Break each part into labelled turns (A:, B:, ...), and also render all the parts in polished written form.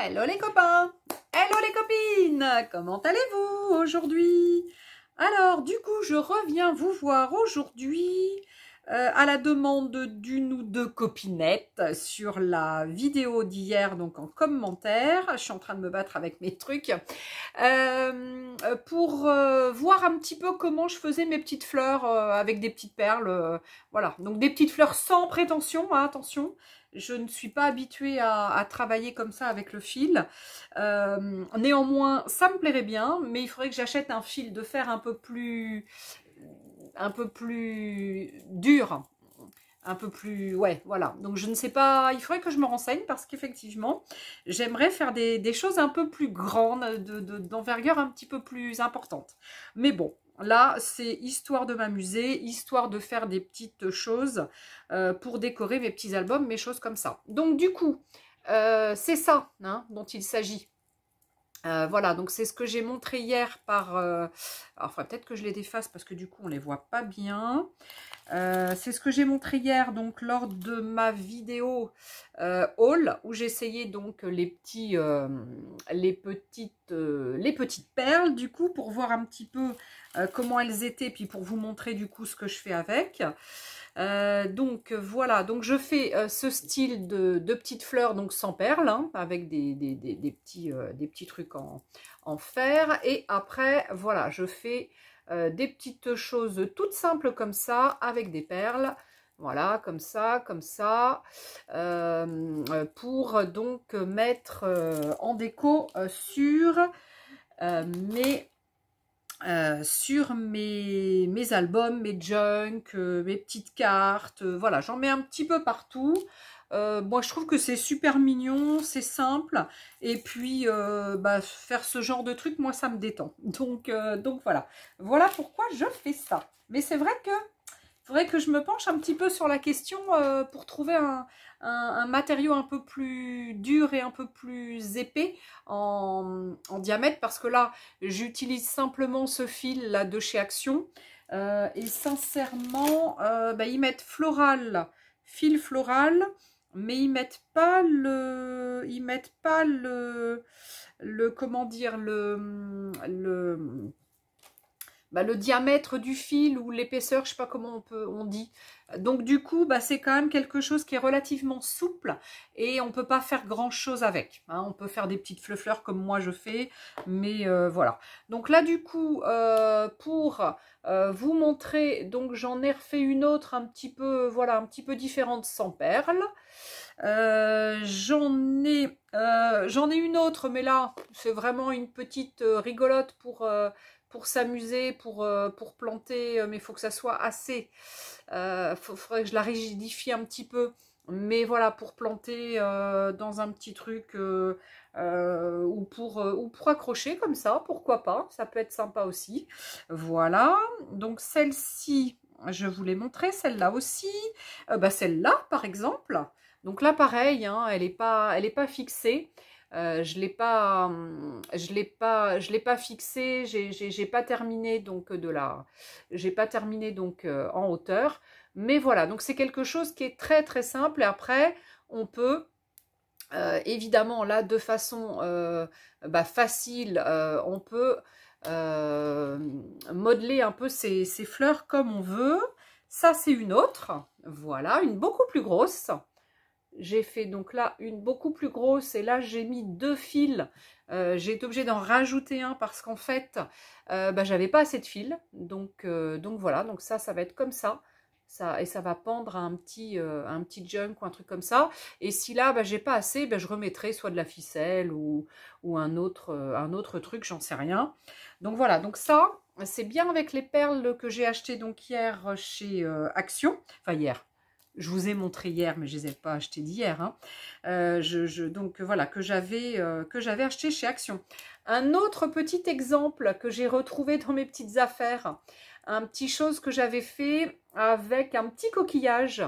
A: Hello les copains, hello les copines, comment allez-vous aujourd'hui? Alors du coup je reviens vous voir aujourd'hui à la demande d'une ou deux copinettes sur la vidéo d'hier, donc en commentaire. Je suis en train de me battre avec mes trucs pour voir un petit peu comment je faisais mes petites fleurs avec des petites perles. Voilà, donc des petites fleurs sans prétention, hein, attention. Je ne suis pas habituée à travailler comme ça avec le fil. Néanmoins, ça me plairait bien, mais il faudrait que j'achète un fil de fer un peu plus dur. Un peu plus... Ouais, voilà. Donc, je ne sais pas... Il faudrait que je me renseigne parce qu'effectivement, j'aimerais faire des choses un peu plus grandes, d'envergure un petit peu plus importante. Mais bon, là, c'est histoire de m'amuser, histoire de faire des petites choses pour décorer mes petits albums, mes choses comme ça. Donc, du coup, c'est ça hein, dont il s'agit. Voilà, donc c'est ce que j'ai montré hier par... alors, il faudrait peut-être que je les défasse parce que du coup, on ne les voit pas bien. C'est ce que j'ai montré hier donc lors de ma vidéo haul où j'essayais donc les petites perles du coup pour voir un petit peu comment elles étaient puis pour vous montrer du coup ce que je fais avec. Donc voilà, donc je fais ce style de petites fleurs donc sans perles hein, avec des petits trucs en fer et après voilà je fais des petites choses toutes simples comme ça avec des perles, voilà comme ça pour donc mettre en déco sur mes albums, mes junk, mes petites cartes, voilà, j'en mets un petit peu partout. Moi, je trouve que c'est super mignon, c'est simple, et puis faire ce genre de truc, moi, ça me détend. Donc voilà, voilà pourquoi je fais ça. Mais c'est vrai que faudrait que je me penche un petit peu sur la question pour trouver un matériau un peu plus dur et un peu plus épais en diamètre parce que là j'utilise simplement ce fil là de chez Action et sincèrement ils mettent floral, fil floral mais ils mettent pas le comment dire le diamètre du fil ou l'épaisseur, je sais pas comment on dit. Donc du coup, c'est quand même quelque chose qui est relativement souple et on peut pas faire grand chose avec. Hein. On peut faire des petites fleurs comme moi je fais, mais voilà. Donc là du coup, pour vous montrer, donc j'en ai refait une autre un petit peu, voilà, un petit peu différente sans perles. J'en ai une autre, mais là c'est vraiment une petite rigolote pour s'amuser, pour planter, mais il faut que ça soit assez, faudrait que je la rigidifie un petit peu, mais voilà, pour planter dans un petit truc ou pour accrocher comme ça, pourquoi pas, ça peut être sympa aussi. Voilà, donc celle-ci, je vous l'ai montré, celle-là aussi, celle-là par exemple, donc là pareil, hein, elle est pas fixée. Je l'ai pas fixé, j'ai pas terminé donc en hauteur, mais voilà, donc c'est quelque chose qui est très très simple et après on peut évidemment là de façon facile, on peut modeler un peu ces fleurs comme on veut. Ça c'est une autre, voilà, une beaucoup plus grosse. J'ai fait donc là une beaucoup plus grosse et là j'ai mis deux fils. J'ai été obligée d'en rajouter un parce qu'en fait j'avais pas assez de fils. Donc voilà, donc ça va être comme ça. Et ça va pendre à un petit junk ou un truc comme ça. Et si là j'ai pas assez, je remettrai soit de la ficelle ou un autre truc, j'en sais rien. Donc voilà, donc ça c'est bien avec les perles que j'ai achetées donc hier chez Action. Enfin hier. Je vous ai montré hier, mais je ne les ai pas achetées d'hier. Hein. Donc voilà, que j'avais acheté chez Action. Un autre petit exemple que j'ai retrouvé dans mes petites affaires, un petit chose que j'avais fait avec un petit coquillage.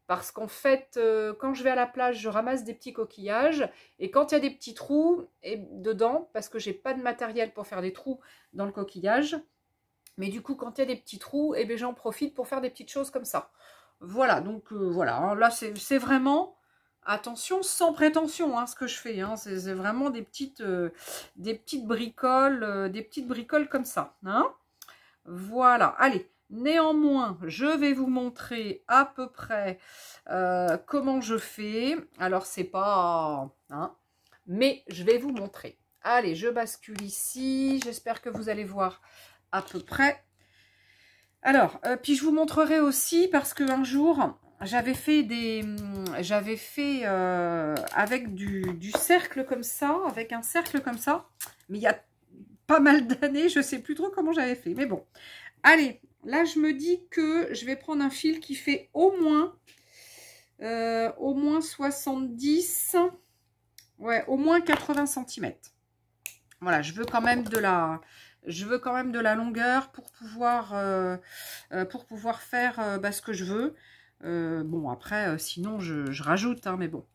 A: Parce qu'en fait, quand je vais à la plage, je ramasse des petits coquillages. Et quand il y a des petits trous dedans, parce que j'ai pas de matériel pour faire des trous dans le coquillage, mais du coup, quand il y a des petits trous, j'en profite pour faire des petites choses comme ça. Voilà, donc voilà, hein, là c'est vraiment Attention, sans prétention, hein, ce que je fais. Hein, c'est vraiment des petites bricoles, comme ça. Hein. Voilà, allez. Néanmoins, je vais vous montrer à peu près comment je fais. Alors, c'est pas... Hein, mais je vais vous montrer. Allez, je bascule ici. J'espère que vous allez voir à peu près. Alors, puis je vous montrerai aussi, parce qu'un jour, j'avais fait avec du cercle comme ça, avec un cercle comme ça. Mais il y a pas mal d'années, je ne sais plus trop comment j'avais fait. Mais bon, allez, là, je me dis que je vais prendre un fil qui fait au moins 70, ouais, au moins 80 cm. Voilà, je veux quand même de la longueur pour pouvoir faire ce que je veux. Bon, après, sinon, je rajoute, hein, mais bon.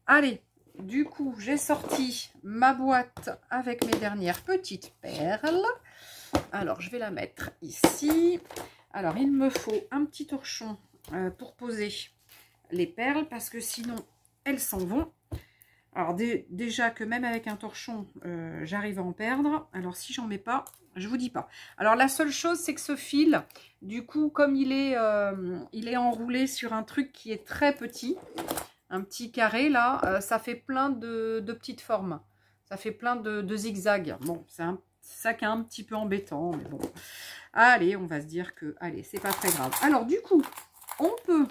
A: Allez, du coup, j'ai sorti ma boîte avec mes dernières petites perles. Alors, je vais la mettre ici. Alors, il me faut un petit torchon pour poser les perles, parce que sinon, elles s'en vont. Alors, déjà que même avec un torchon, j'arrive à en perdre. Alors, si j'en mets pas, je vous dis pas. Alors, la seule chose, c'est que ce fil, du coup, comme il est enroulé sur un truc qui est très petit, un petit carré, là, ça fait plein de petites formes. Ça fait plein de zigzags. Bon, c'est ça qui est un petit peu embêtant, mais bon. Allez, on va se dire que, allez, c'est pas très grave. Alors, du coup, on peut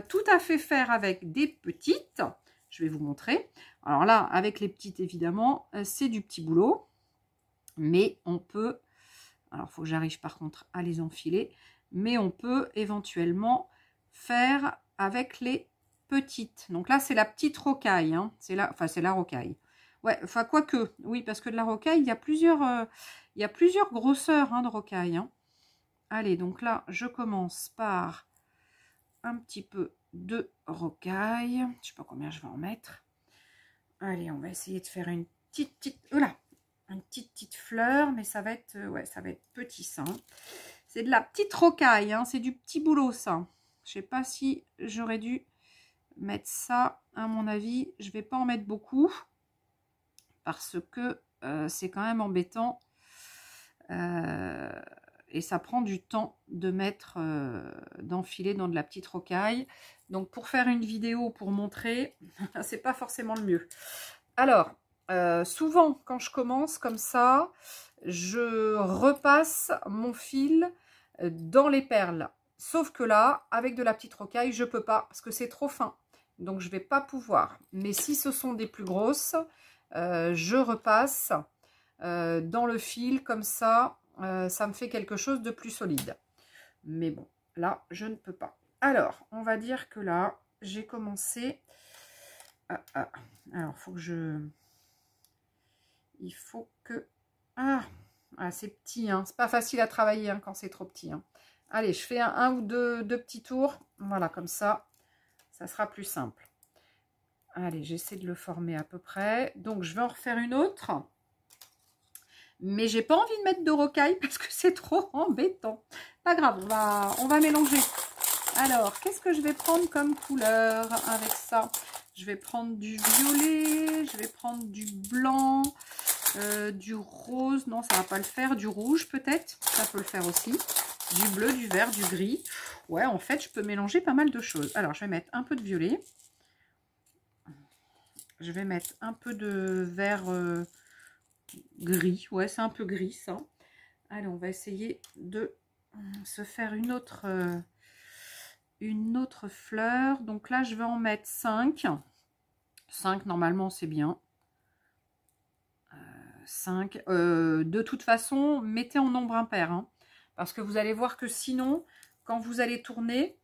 A: tout à fait faire avec des petites. Je vais vous montrer. Alors là, avec les petites, évidemment, c'est du petit boulot. Mais on peut... Alors, il faut que j'arrive par contre à les enfiler. Mais on peut éventuellement faire avec les petites. Donc là, c'est la petite rocaille. Hein. C'est la rocaille. Ouais, enfin, quoique. Oui, parce que de la rocaille, il y a plusieurs grosseurs, hein, de rocaille. Hein. Allez, donc là, je commence par un petit peu de rocaille. Je ne sais pas combien je vais en mettre. Allez, on va essayer de faire une petite fleur, mais ça va être, ouais, ça va être petit, ça. Hein. C'est de la petite rocaille, hein, c'est du petit boulot, ça. Je sais pas si j'aurais dû mettre ça, à mon avis. Je vais pas en mettre beaucoup, parce que c'est quand même embêtant. Et ça prend du temps de mettre, d'enfiler dans de la petite rocaille. Donc, pour faire une vidéo, pour montrer, c'est pas forcément le mieux. Alors, souvent, quand je commence comme ça, je repasse mon fil dans les perles. Sauf que là, avec de la petite rocaille, je peux pas, parce que c'est trop fin. Donc, je vais pas pouvoir. Mais si ce sont des plus grosses, je repasse dans le fil, comme ça, ça me fait quelque chose de plus solide. Mais bon, là, je ne peux pas. Alors, on va dire que là, j'ai commencé... Alors, il faut que... Ah, c'est petit, hein. C'est pas facile à travailler, hein, quand c'est trop petit. Hein. Allez, je fais un ou deux petits tours. Voilà, comme ça, ça sera plus simple. Allez, j'essaie de le former à peu près. Donc, je vais en refaire une autre. Mais j'ai pas envie de mettre de rocaille parce que c'est trop embêtant. Pas grave, on va mélanger. Alors, qu'est-ce que je vais prendre comme couleur avec ça? Je vais prendre du violet, je vais prendre du blanc, du rose. Non, ça va pas le faire. Du rouge peut-être, ça peut le faire aussi. Du bleu, du vert, du gris. Ouais, en fait, je peux mélanger pas mal de choses. Alors, je vais mettre un peu de violet. Je vais mettre un peu de vert gris. Ouais, c'est un peu gris, ça. Allez, on va essayer de se faire une autre fleur. Donc là, je vais en mettre 5. 5, normalement, c'est bien. 5. De toute façon, mettez en nombre impair. Hein, parce que vous allez voir que sinon, quand vous allez tourner,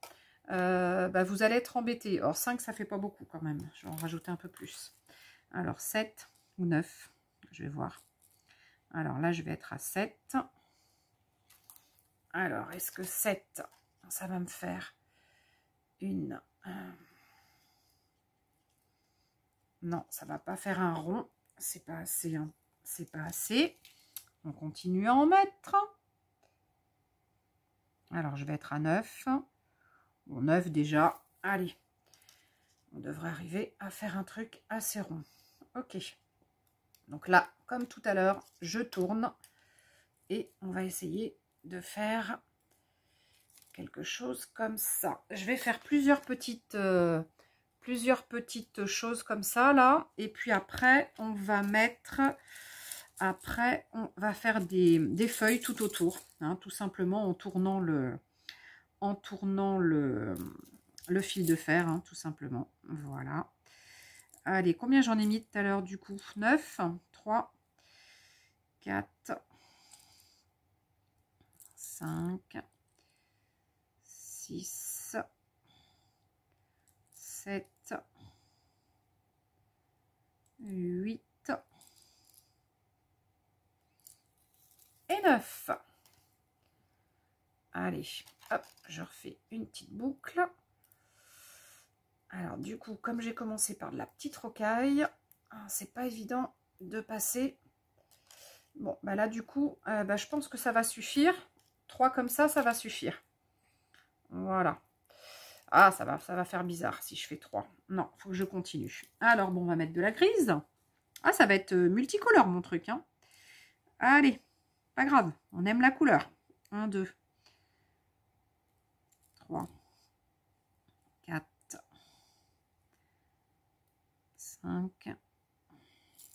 A: vous allez être embêté. Or, 5, ça fait pas beaucoup quand même. Je vais en rajouter un peu plus. Alors, 7 ou 9. Je vais voir. Alors là, je vais être à 7. Alors, est-ce que 7, ça va me faire une... Non, ça va pas faire un rond. C'est pas assez. Hein. C'est pas assez. On continue à en mettre. Alors, je vais être à 9. Bon, 9 déjà. Allez. On devrait arriver à faire un truc assez rond. Ok. Donc là, comme tout à l'heure, je tourne et on va essayer de faire quelque chose comme ça. Je vais faire plusieurs petites choses comme ça là. Et puis après, on va mettre... Après, on va faire des feuilles tout autour. Hein, tout simplement en tournant le fil de fer, hein, tout simplement. Voilà. Allez, combien j'en ai mis tout à l'heure du coup? 9, 3, 4, 5, 6, 7, 8 et 9. Allez, hop, je refais une petite boucle. Alors du coup, comme j'ai commencé par de la petite rocaille, c'est pas évident de passer. Bon, bah là du coup, je pense que ça va suffire. 3 comme ça va suffire. Voilà. Ah, ça va faire bizarre si je fais 3. Non, faut que je continue. Alors bon, on va mettre de la grise. Ah, ça va être multicolore mon truc, hein. Allez, pas grave, on aime la couleur. 1, 2, 3, 4, 5,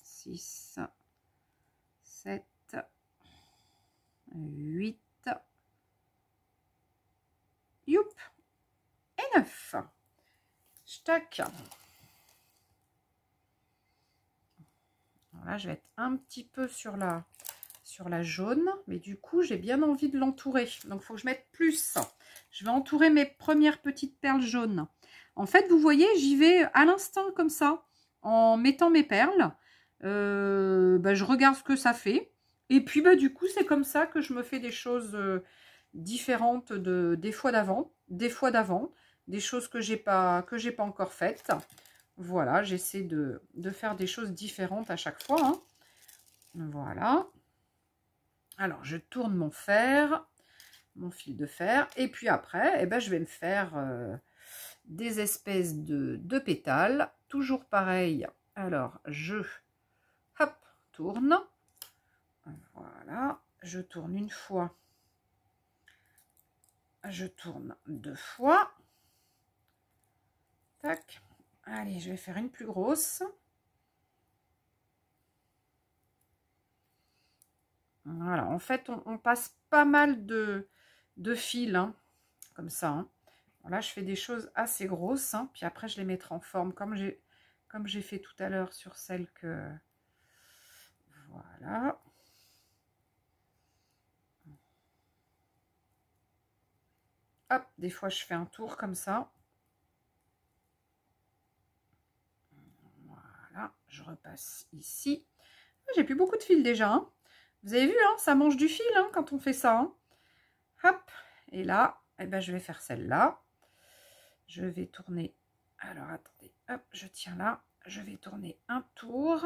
A: 6, 7, 8, youp, et 9. Tac. Là, je vais être un petit peu sur la jaune, mais du coup, j'ai bien envie de l'entourer. Donc, il faut que je mette plus. Je vais entourer mes premières petites perles jaunes. En fait, vous voyez, j'y vais à l'instant comme ça, en mettant mes perles. Je regarde ce que ça fait. Et puis, du coup, c'est comme ça que je me fais des choses différentes des fois d'avant, des choses que j'ai pas encore faites. Voilà, j'essaie de faire des choses différentes à chaque fois. Hein. Voilà. Alors, je tourne mon fil de fer. Et puis après, je vais me faire des espèces de pétales. Toujours pareil. Alors, hop, tourne. Voilà. Je tourne une fois. Je tourne 2 fois. Tac. Allez, je vais faire une plus grosse. Voilà, en fait, on passe pas mal de fils, hein, comme ça. Hein. Là, je fais des choses assez grosses, hein, puis après, je les mettrai en forme, comme j'ai fait tout à l'heure sur celle que... Voilà. Hop, des fois, je fais un tour comme ça. Voilà, je repasse ici. J'ai plus beaucoup de fils déjà, hein. Vous avez vu, hein, ça mange du fil hein, quand on fait ça. Hein. Hop, et là, je vais faire celle-là. Je vais tourner. Alors, attendez, hop, je tiens là. Je vais tourner un tour,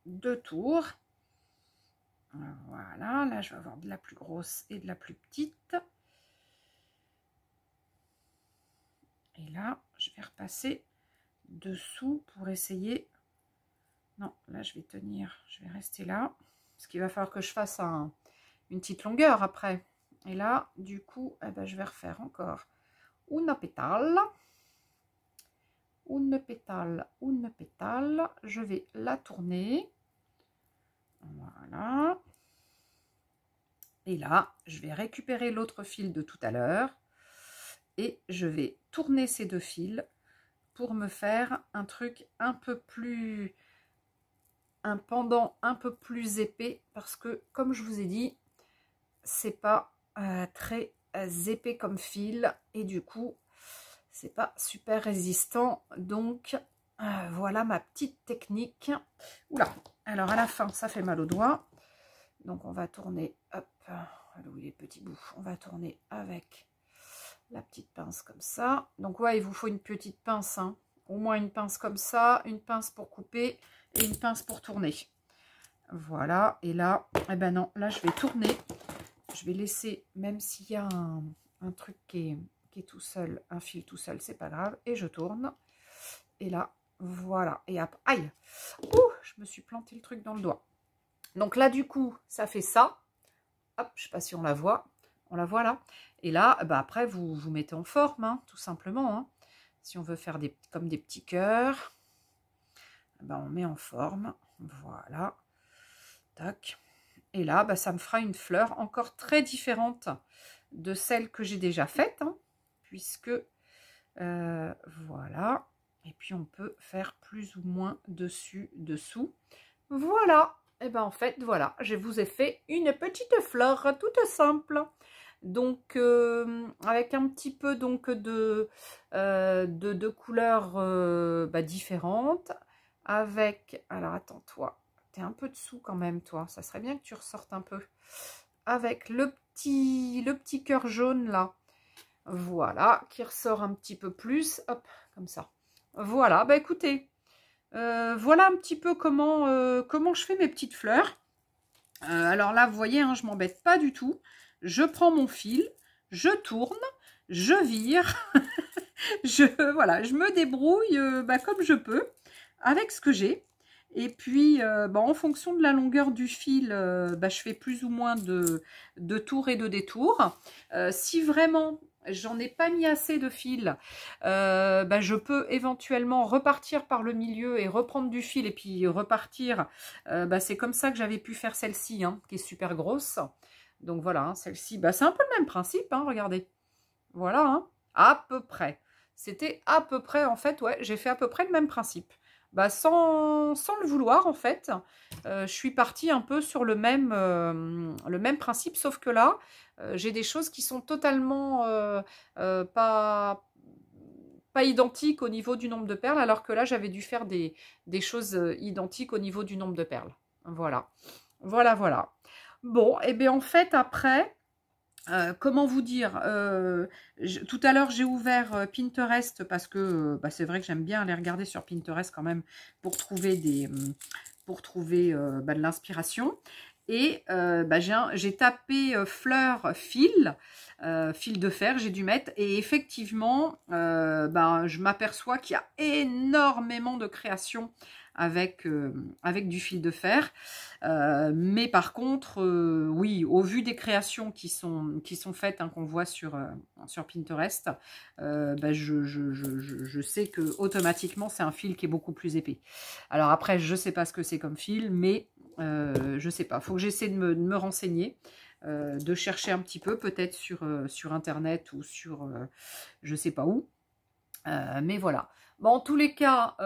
A: 2 tours. Voilà, là, je vais avoir de la plus grosse et de la plus petite. Et là, je vais repasser dessous pour essayer. Non, là, je vais tenir, je vais rester là. Parce qu'il va falloir que je fasse une petite longueur après. Et là, du coup, je vais refaire encore une pétale. Une pétale, une pétale. Je vais la tourner. Voilà. Et là, je vais récupérer l'autre fil de tout à l'heure. Et je vais tourner ces 2 fils pour me faire un truc un peu plus... un pendant un peu plus épais parce que comme je vous ai dit c'est pas très épais comme fil et du coup c'est pas super résistant donc voilà ma petite technique. Oula, alors à la fin ça fait mal aux doigts donc on va tourner, hop, où il est le petit bout, on va tourner avec la petite pince comme ça. Donc ouais, il vous faut une petite pince, hein. Au moins une pince comme ça, une pince pour couper et une pince pour tourner. Voilà, et là, non, là je vais tourner. Je vais laisser, même s'il y a un truc qui est tout seul, un fil tout seul, c'est pas grave. Et je tourne. et là, voilà. Et hop, aïe, ouh, je me suis planté le truc dans le doigt. Donc là, du coup, ça fait ça. Hop, je ne sais pas si on la voit. On la voit là. Et là, bah après, vous mettez en forme, hein, tout simplement. Hein. Si on veut faire comme des petits cœurs, bah on met en forme. Voilà. Tac. Et là, bah, ça me fera une fleur encore très différente de celle que j'ai déjà faite. Hein, puisque, voilà. Et puis, on peut faire plus ou moins dessus, dessous. Voilà. Et ben en fait, voilà, je vous ai fait une petite fleur toute simple. Donc, avec un petit peu donc de couleurs bah, différentes. Avec, alors attends, toi, t'es un peu dessous quand même, toi. Ça serait bien que tu ressortes un peu. Avec le petit cœur jaune là. Voilà, qui ressort un petit peu plus. Hop, comme ça. Voilà, bah écoutez. Voilà un petit peu comment je fais mes petites fleurs. Alors là, vous voyez, hein, je ne m'embête pas du tout. Je prends mon fil, je tourne, je vire. Voilà, je me débrouille bah, comme je peux avec ce que j'ai. Et puis, bah, en fonction de la longueur du fil, bah, je fais plus ou moins de tours et de détours. Si vraiment j'en ai pas mis assez de fil, bah, je peux éventuellement repartir par le milieu et reprendre du fil et puis repartir. Bah, c'est comme ça que j'avais pu faire celle-ci, hein, qui est super grosse. Donc voilà, hein, celle-ci, bah, c'est un peu le même principe, hein, regardez. Voilà, hein, à peu près. C'était à peu près, en fait, ouais, j'ai fait à peu près le même principe. Bah, sans le vouloir, en fait, je suis partie un peu sur le même principe, sauf que là, j'ai des choses qui sont totalement pas identiques au niveau du nombre de perles, alors que là, j'avais dû faire des choses identiques au niveau du nombre de perles. Voilà. Voilà, voilà. Bon, et bien en fait, après... comment vous dire, tout à l'heure j'ai ouvert Pinterest parce que bah, c'est vrai que j'aime bien aller regarder sur Pinterest quand même pour trouver bah, de l'inspiration. Et bah, j'ai tapé fleurs fil de fer, j'ai dû mettre, et effectivement bah, je m'aperçois qu'il y a énormément de créations avec du fil de fer. Mais par contre, oui, au vu des créations qui sont faites, hein, qu'on voit sur Pinterest, bah, je sais que automatiquement c'est un fil qui est beaucoup plus épais. Alors après, je ne sais pas ce que c'est comme fil, mais je ne sais pas. Il faut que j'essaie de me renseigner, de chercher un petit peu, peut-être sur Internet ou sur je ne sais pas où. Mais voilà. Bon, en tous les cas,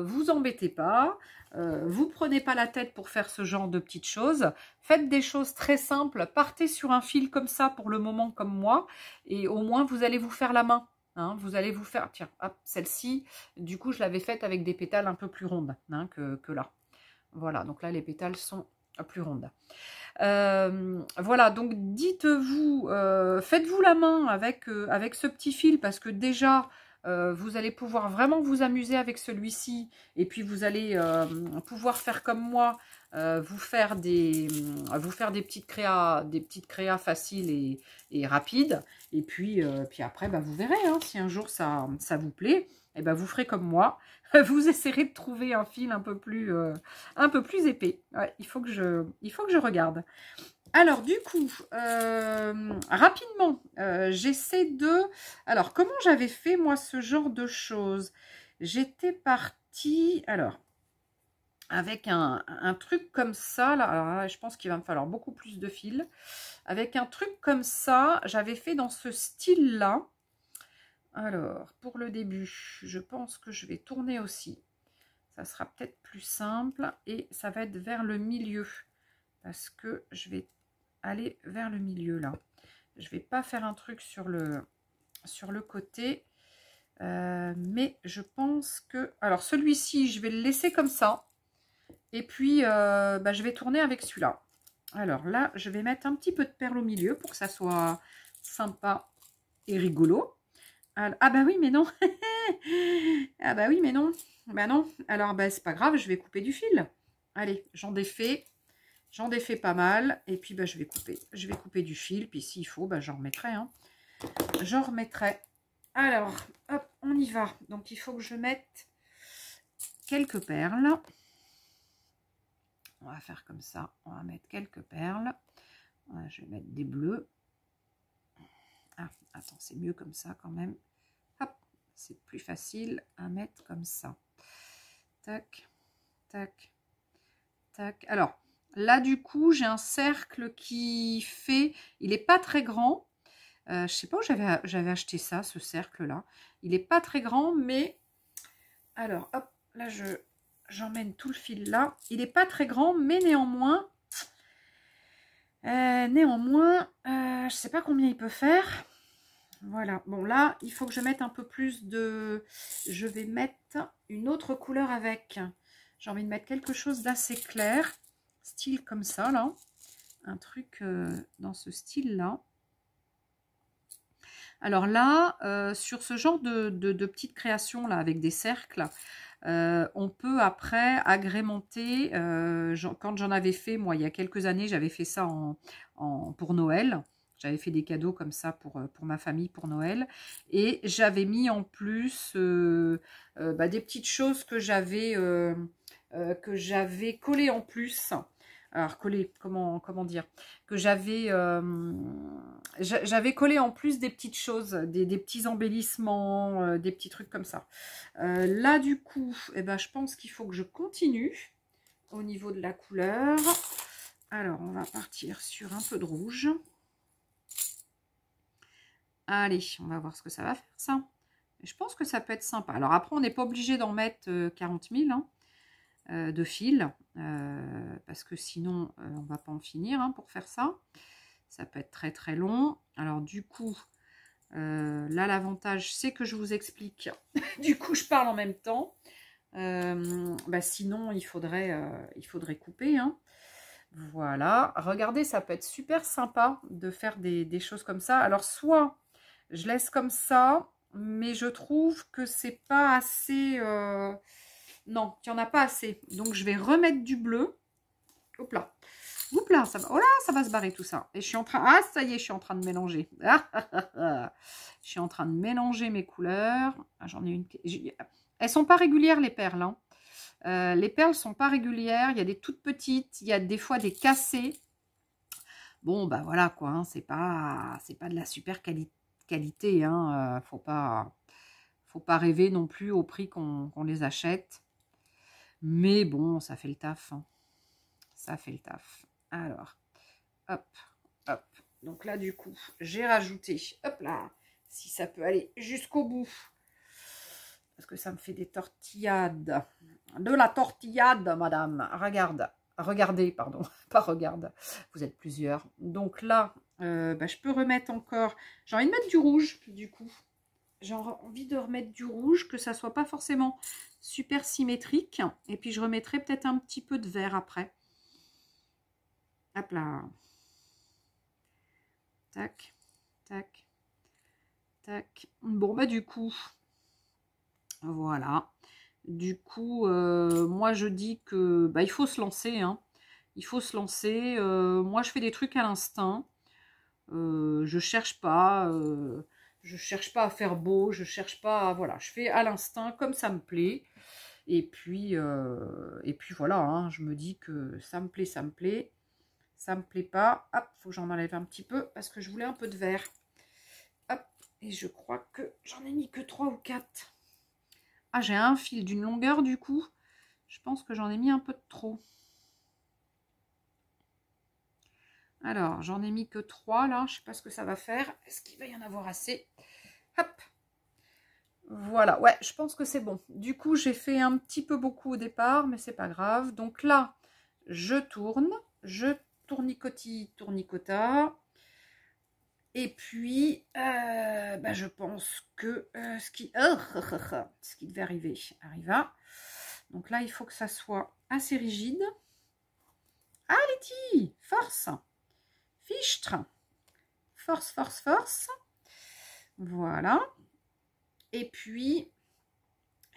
A: vous embêtez pas. Vous prenez pas la tête pour faire ce genre de petites choses. Faites des choses très simples. Partez sur un fil comme ça pour le moment, comme moi. Et au moins, vous allez vous faire la main. Hein, vous allez vous faire... Tiens, hop, celle-ci, du coup, je l'avais faite avec des pétales un peu plus rondes, hein, que là. Voilà, donc là, les pétales sont plus rondes. Voilà, donc dites-vous, faites-vous la main avec ce petit fil, parce que déjà... vous allez pouvoir vraiment vous amuser avec celui-ci, et puis vous allez pouvoir faire comme moi, vous faire des petites créas faciles et rapides, et puis après bah, vous verrez, hein, si un jour ça vous plaît, et ben vous ferez comme moi, vous essaierez de trouver un fil un peu plus épais. Ouais, il faut que je regarde. Alors, du coup, rapidement, j'essaie de... Alors, comment j'avais fait, moi, ce genre de choses? J'étais partie, alors, avec un truc comme ça, là, alors là, je pense qu'il va me falloir beaucoup plus de fil. Avec un truc comme ça, j'avais fait dans ce style-là. Alors, pour le début, je pense que je vais tourner aussi. Ça sera peut-être plus simple, et ça va être vers le milieu, parce que je vais aller vers le milieu là. Je vais pas faire un truc sur le côté, mais je pense que... Alors celui-ci, je vais le laisser comme ça. Et puis, bah, je vais tourner avec celui-là. Alors là, je vais mettre un petit peu de perles au milieu pour que ça soit sympa et rigolo. Alors, ah bah oui, mais non. Ah bah oui, mais non. Bah non. Alors, bah, c'est pas grave, je vais couper du fil. Allez, j'en défais. J'en défais pas mal, et puis bah, je vais couper du fil, puis s'il faut, bah, j'en remettrai. Hein. J'en remettrai. Alors, hop, on y va. Donc, il faut que je mette quelques perles. On va faire comme ça. On va mettre quelques perles. Je vais mettre des bleus. Ah, attends, c'est mieux comme ça quand même. Hop, c'est plus facile à mettre comme ça. Tac, tac, tac. Alors, là, du coup, j'ai un cercle qui fait... Il n'est pas très grand. Je ne sais pas où j'avais acheté ça, ce cercle-là. Il n'est pas très grand, mais... Alors, hop, là, j'emmène tout le fil là. Il n'est pas très grand, mais néanmoins... je ne sais pas combien il peut faire. Voilà. Bon, là, il faut que je mette un peu plus de... Je vais mettre une autre couleur avec. J'ai envie de mettre quelque chose d'assez clair. Style comme ça, là. Un truc dans ce style-là. Alors là, sur ce genre de petites créations là avec des cercles, on peut après agrémenter. Quand j'en avais fait, moi, il y a quelques années, j'avais fait ça pour Noël. J'avais fait des cadeaux comme ça pour ma famille pour Noël. Et j'avais mis en plus des petites choses que j'avais collées en plus. Alors, collé, comment dire, que j'avais collé en plus des petites choses, des petits embellissements, des petits trucs comme ça. Là, du coup, eh ben, je pense qu'il faut que je continue au niveau de la couleur. Alors, on va partir sur un peu de rouge. Allez, on va voir ce que ça va faire, ça. Je pense que ça peut être sympa. Alors, après, on n'est pas obligé d'en mettre 40 000, hein. De fil parce que sinon on va pas en finir hein, pour faire ça. Ça peut être très très long. Alors du coup là l'avantage c'est que je vous explique du coup je parle en même temps. Sinon il faudrait couper hein. Voilà, regardez, ça peut être super sympa de faire des choses comme ça. Alors soit je laisse comme ça, mais je trouve que c'est pas assez non, il n'y en a pas assez. Donc, je vais remettre du bleu. Hop là. Oups là, ça va. Oh là, ça va se barrer tout ça. Et je suis en train... Ah, ça y est, je suis en train de mélanger. Je suis en train de mélanger mes couleurs. Ah, j'en ai une... Elles sont pas régulières, les perles. Hein. Les perles sont pas régulières. Il y a des toutes petites. Il y a des fois des cassées. Bon, bah voilà, quoi. Hein. C'est pas de la super qualité. Hein. Faut pas rêver non plus au prix qu'on les achète. Mais bon, ça fait le taf. Hein. Ça fait le taf. Alors, hop, hop. Donc là, du coup, j'ai rajouté, hop là, si ça peut aller jusqu'au bout. Parce que ça me fait des tortillades. De la tortillade, madame. Regardez, pardon. Pas regarde. Vous êtes plusieurs. Donc là, je peux remettre encore... J'ai envie de mettre du rouge, du coup. J'ai envie de remettre du rouge, que ça soit pas forcément super symétrique. Et puis, je remettrai peut-être un petit peu de vert après. Hop là. Tac, tac, tac. Bon, bah du coup, voilà. Du coup, moi, je dis que il faut se lancer. Hein. Il faut se lancer. Moi, je fais des trucs à l'instinct. Je cherche pas... je cherche pas à faire beau, je cherche pas à... Voilà, je fais à l'instinct comme ça me plaît. Et puis voilà, hein, je me dis que ça me plaît, ça me plaît. Ça me plaît pas. Hop, faut que j'en enlève un petit peu parce que je voulais un peu de vert. Hop, et je crois que j'en ai mis que 3 ou 4. Ah, j'ai un fil d'une longueur du coup. Je pense que j'en ai mis un peu de trop. Alors, j'en ai mis que 3 là. Je sais pas ce que ça va faire. Est-ce qu'il va y en avoir assez? Hop. Voilà, ouais, je pense que c'est bon. Du coup, j'ai fait un petit peu beaucoup au départ, mais c'est pas grave. Donc là, je tourne. Je tournicota. Et puis, je pense que ce qui devait arriver arriva. Donc là, il faut que ça soit assez rigide. Ah, Letty, force. Fichtre. Force, force, force. Voilà. Et puis,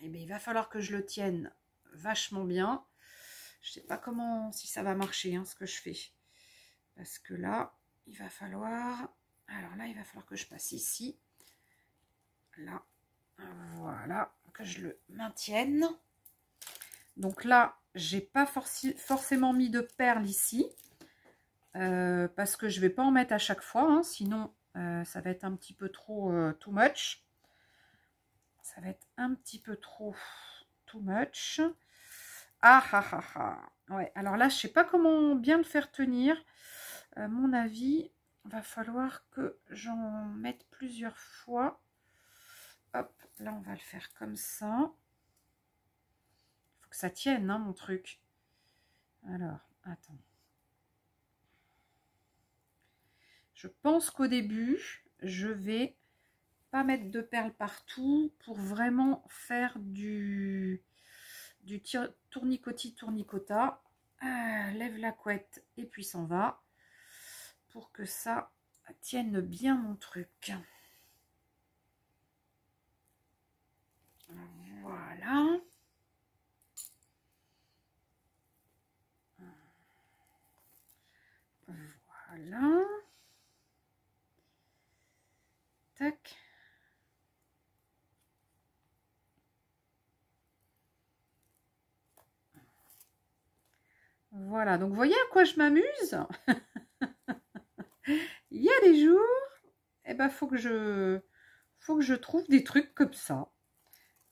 A: il va falloir que je le tienne vachement bien. Je sais pas comment, si ça va marcher, hein, ce que je fais. Parce que là, il va falloir... Alors là, il va falloir que je passe ici. Là. Voilà. Que je le maintienne. Donc là, j'ai pas forcément mis de perles ici. Parce que je vais pas en mettre à chaque fois. Hein, sinon, ça va être un petit peu trop too much. Ça va être un petit peu trop too much. Ah ah ah ah. Ouais, alors là, je sais pas comment bien le faire tenir. À mon avis, va falloir que j'en mette plusieurs fois. Hop, là, on va le faire comme ça. Faut que ça tienne, hein, mon truc. Alors, attends. Je pense qu'au début, je vais pas mettre de perles partout pour vraiment faire du tournicota. Lève la couette et puis s'en va pour que ça tienne bien mon truc. Voilà. Voilà. Tac. Voilà, donc vous voyez à quoi je m'amuse. Il y a des jours, eh ben, faut que je trouve des trucs comme ça.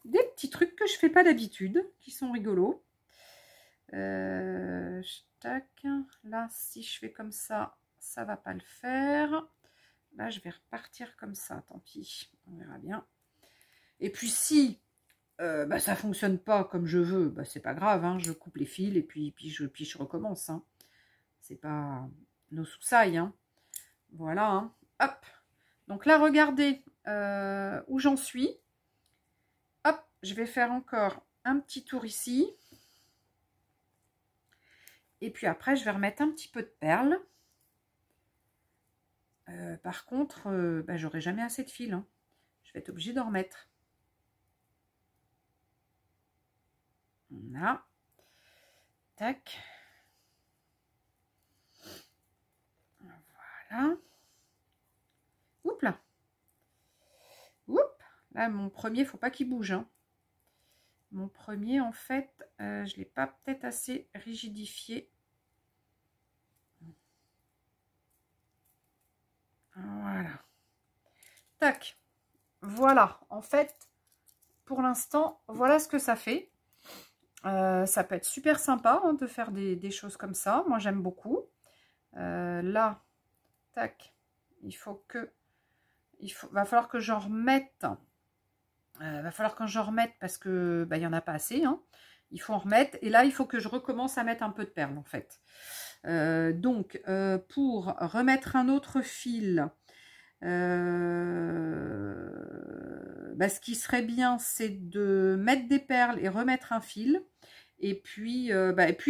A: Des petits trucs que je fais pas d'habitude, qui sont rigolos. Tac. Là, si je fais comme ça, ça va pas le faire. Là, je vais repartir comme ça, tant pis. On verra bien. Et puis si bah, ça fonctionne pas comme je veux, bah, c'est pas grave, hein, je coupe les fils et puis je recommence. Hein. C'est pas nos soussailles. Hein. Voilà. Hein. Hop. Donc là, regardez où j'en suis. Hop, je vais faire encore un petit tour ici. Et puis après, je vais remettre un petit peu de perles. Par contre, bah, j'aurai jamais assez de fil. Hein. Je vais être obligée d'en remettre. Là. Tac. Voilà. Oups là. Oups. Là, mon premier, faut pas qu'il bouge. Hein. Mon premier, en fait, je ne l'ai pas peut-être assez rigidifié. Voilà. Tac. Voilà. En fait, pour l'instant, voilà ce que ça fait. Ça peut être super sympa hein, de faire des choses comme ça. Moi, j'aime beaucoup. Là, tac. Va falloir que j'en remette. Va falloir que j'en remette parce que bah, y en a pas assez. Hein. Il faut en remettre. Et là, il faut que je recommence à mettre un peu de perles en fait. Donc, pour remettre un autre fil, bah, ce qui serait bien, c'est de mettre des perles et remettre un fil. Et puis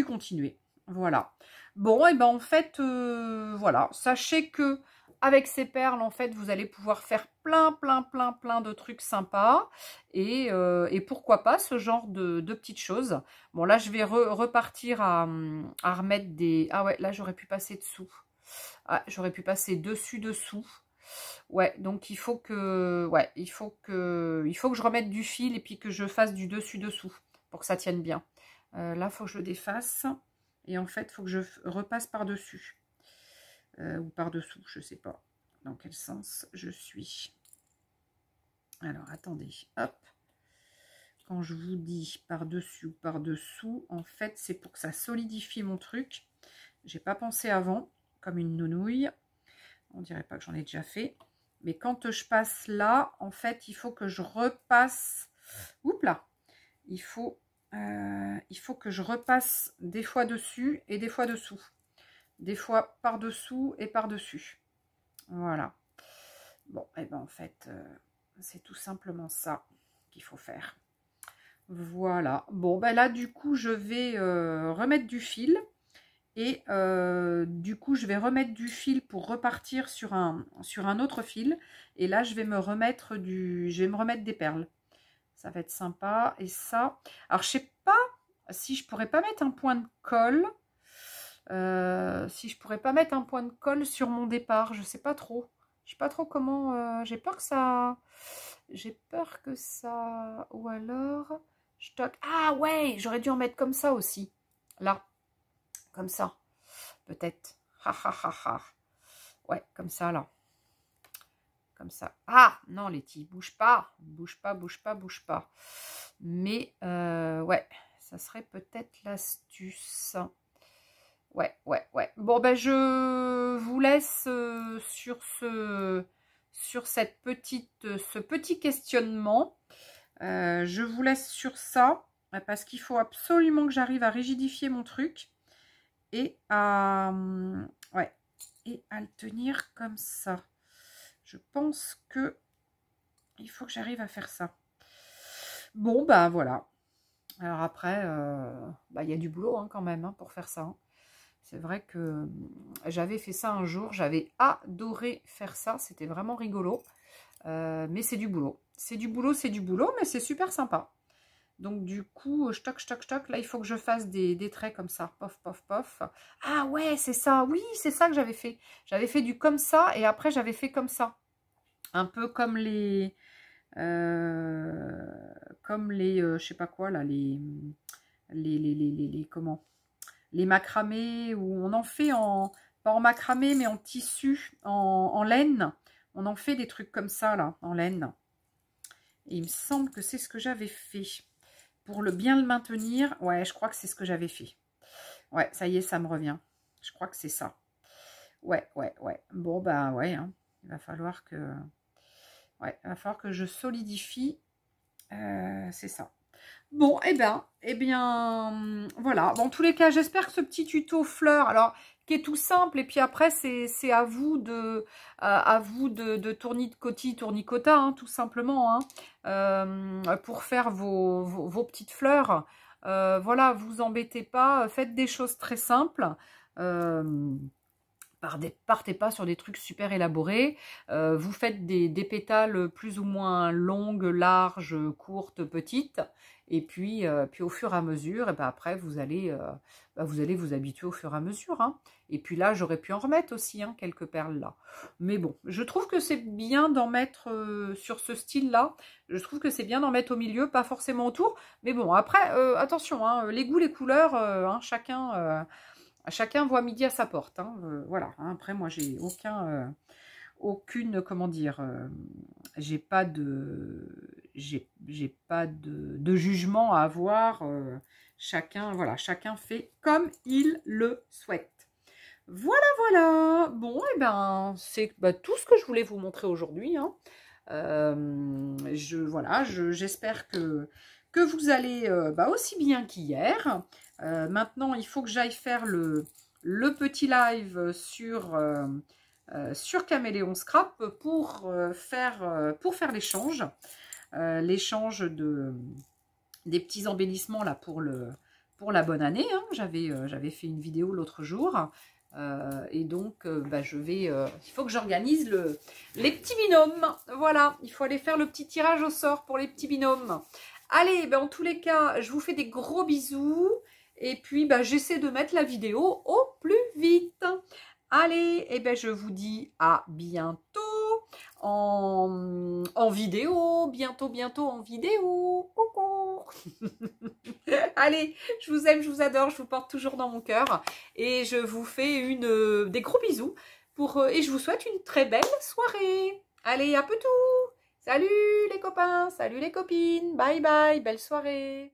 A: continuer. Voilà. Bon, et ben en fait, voilà. Sachez que avec ces perles, en fait, vous allez pouvoir faire plein de trucs sympas. Et pourquoi pas ce genre de petites choses. Bon, là, je vais repartir à remettre des... Ah ouais, là, j'aurais pu passer dessous. Ah, j'aurais pu passer dessous. Ouais, donc il faut que... Ouais, il faut que je remette du fil et puis que je fasse du dessous pour que ça tienne bien. Là, il faut que je le défasse. Et en fait, il faut que je repasse par-dessus. Ou par-dessous, je ne sais pas dans quel sens je suis. Alors, attendez. Hop. Quand je vous dis par-dessus ou par-dessous, en fait, c'est pour que ça solidifie mon truc. J'ai pas pensé avant, comme une nounouille. On dirait pas que j'en ai déjà fait. Mais quand je passe là, en fait, il faut que je repasse... Oups là. Il faut que je repasse des fois dessus et des fois dessous. Des fois par-dessous et par-dessus. Voilà. Bon, et ben en fait, c'est tout simplement ça qu'il faut faire. Voilà. Bon, ben là, du coup, je vais remettre du fil. Et du coup, je vais remettre du fil pour repartir sur un autre fil. Et là, je vais me remettre des perles. Ça va être sympa. Et ça... Alors, je sais pas si je pourrais pas mettre un point de colle. Si je pourrais pas mettre un point de colle sur mon départ. Je sais pas trop. Je sais pas trop comment... j'ai peur que ça... Ou alors... Je toque. Ah ouais, j'aurais dû en mettre comme ça aussi. Là, comme ça. Peut-être. Ha ha ha ha. Ouais, comme ça là. Comme ça. Ah non, Letty, bouge pas. Bouge pas, bouge pas, bouge pas. Mais ouais, ça serait peut-être l'astuce. Ouais, ouais, ouais. Bon, ben je vous laisse sur cette ce petit questionnement. Je vous laisse sur ça, parce qu'il faut absolument que j'arrive à rigidifier mon truc et ouais, et à le tenir comme ça. Je pense que il faut que j'arrive à faire ça. Bon, bah voilà. Alors après, bah, y a du boulot hein, quand même hein, pour faire ça. Hein. C'est vrai que j'avais fait ça un jour, j'avais adoré faire ça, c'était vraiment rigolo. Mais c'est du boulot. C'est du boulot, mais c'est super sympa. Donc du coup, je toc. Là, il faut que je fasse des traits comme ça. Pof, pof, pof. Ah ouais, c'est ça. Oui, c'est ça que j'avais fait. J'avais fait du comme ça et après, j'avais fait comme ça. Un peu comme les... je sais pas quoi, là, comment les macramés, où on en fait pas en macramé, mais en tissu, en laine. On en fait des trucs comme ça, là, en laine. Et il me semble que c'est ce que j'avais fait. Pour bien le maintenir, ouais, je crois que c'est ce que j'avais fait. Ouais, ça y est, ça me revient. Je crois que c'est ça. Ouais. Bon, bah ouais, hein. Il va falloir que... Ouais, il va falloir que je solidifie. C'est ça. Bon, eh bien, voilà. Dans tous les cas, j'espère que ce petit tuto fleurs, alors, qui est tout simple, et puis après, c'est à vous de tournicota, hein, tout simplement, hein, pour faire vos petites fleurs. Voilà, vous embêtez pas, faites des choses très simples. Partez pas sur des trucs super élaborés. Vous faites des pétales plus ou moins longues, larges, courtes, petites. Et puis au fur et à mesure, et ben après, vous allez vous habituer au fur et à mesure. Hein. Et puis là, j'aurais pu en remettre aussi hein, quelques perles là. Mais bon, je trouve que c'est bien d'en mettre sur ce style-là. Je trouve que c'est bien d'en mettre au milieu, pas forcément autour. Mais bon, après, attention, hein, les goûts, les couleurs, hein, chacun voit midi à sa porte. Hein, voilà. Hein, après, moi, j'ai aucune, comment dire, j'ai pas de jugement à avoir. Voilà, chacun fait comme il le souhaite. Voilà. Bon, et ben, c'est tout ce que je voulais vous montrer aujourd'hui. Hein. J'espère que vous allez aussi bien qu'hier. Maintenant, il faut que j'aille faire le petit live sur Caméléon Scrap pour faire l'échange. L'échange des petits embellissements là pour la bonne année. Hein. J'avais fait une vidéo l'autre jour. Et donc, il faut que j'organise les petits binômes. Voilà, il faut aller faire le petit tirage au sort pour les petits binômes. Allez, en tous les cas, je vous fais des gros bisous. Et puis, j'essaie de mettre la vidéo au plus vite. Allez, je vous dis à bientôt en vidéo. Bientôt en vidéo. Coucou. Allez, je vous aime, je vous adore, je vous porte toujours dans mon cœur. Et je vous fais des gros bisous. Et je vous souhaite une très belle soirée. Allez, à peu tout. Salut les copains, salut les copines. Bye bye, belle soirée.